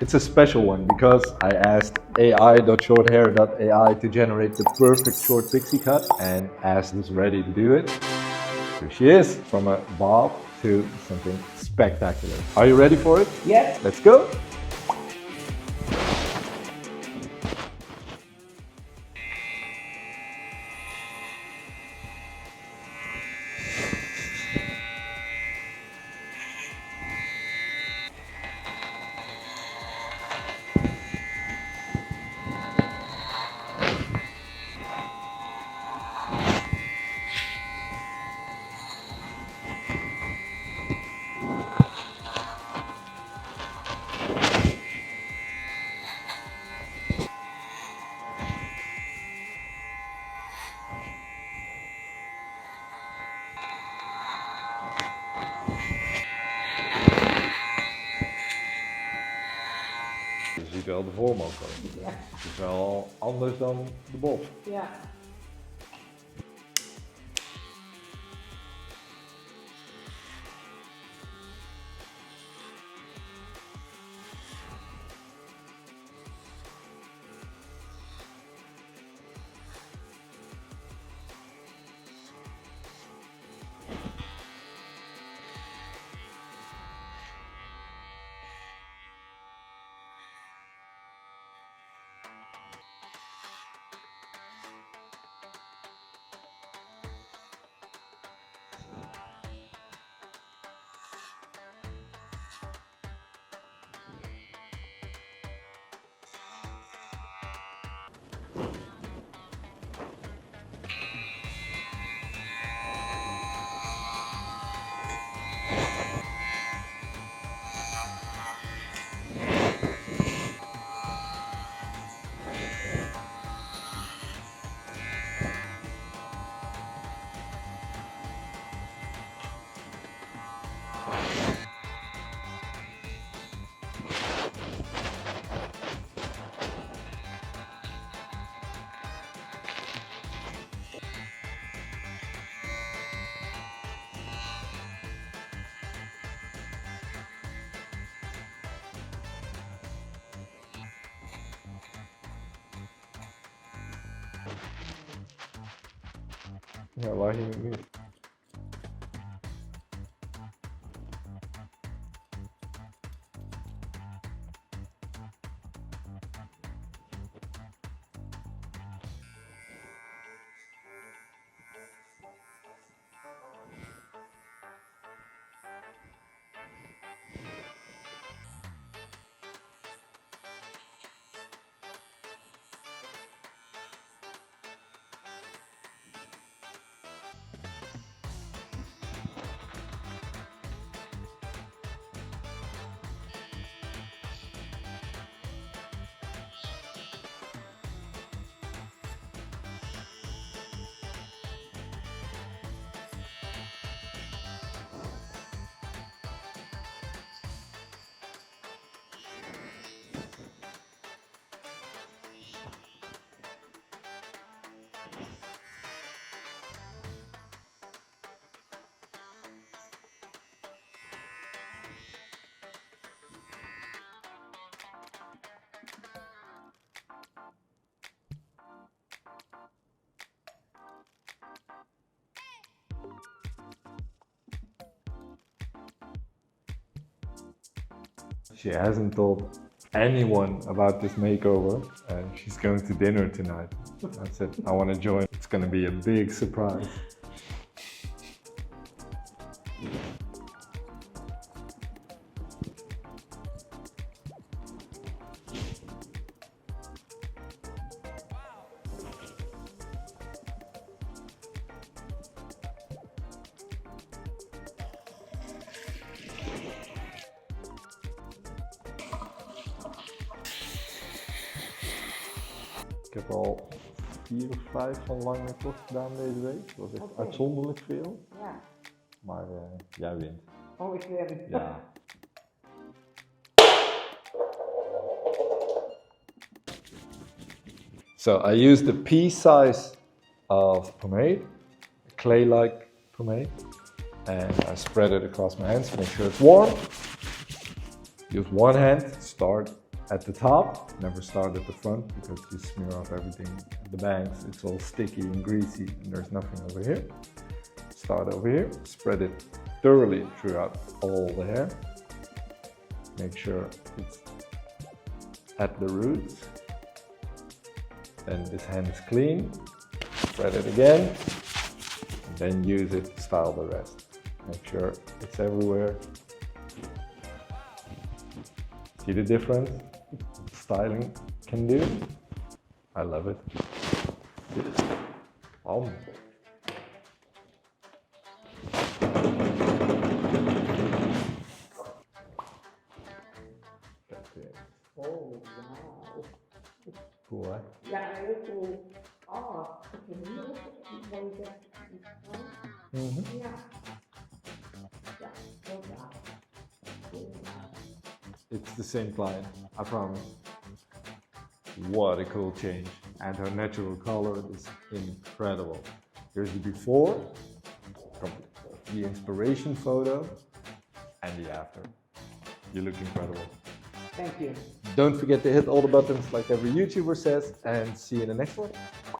It's a special one because I asked AI.shorthair.ai to generate the perfect short pixie cut, and Ash is ready to do it. Here she is, from a bob to something spectacular. Are you ready for it? Yes. Let's go. Je ziet wel de vorm ook al. Ja. Het is wel anders dan de bob. Ja. Ja, waar ging het mis? She hasn't told anyone about this makeover, and she's going to dinner tonight. I said, I want to join. It's going to be a big surprise. Ik heb al 4 of 5 van lange tot gedaan deze week. Dat was echt uitzonderlijk veel. Ja. Maar jij wint. Oh, ik win. Ja. So I used the pea size of pomade, a clay-like pomade, and I spread it across my hands to make sure it's warm. Use one hand, start at the top. Never start at the front because you smear off everything at the bangs. It's all sticky and greasy and there's nothing over here. Start over here, spread it thoroughly throughout all the hair. Make sure it's at the roots. Then this hand is clean. Spread it again. And then use it to style the rest. Make sure it's everywhere. See the difference styling can do? I love it. Oh. Oh, wow. Cool, eh? Yeah, very cool. Oh, okay. Mm-hmm. Yeah. Yeah, no doubt. It's the same client, I promise. What a cool change. And her natural color is incredible. Here's the before, from the inspiration photo, and the after. You look incredible. Thank you. Don't forget to hit all the buttons like every YouTuber says, and see you in the next one.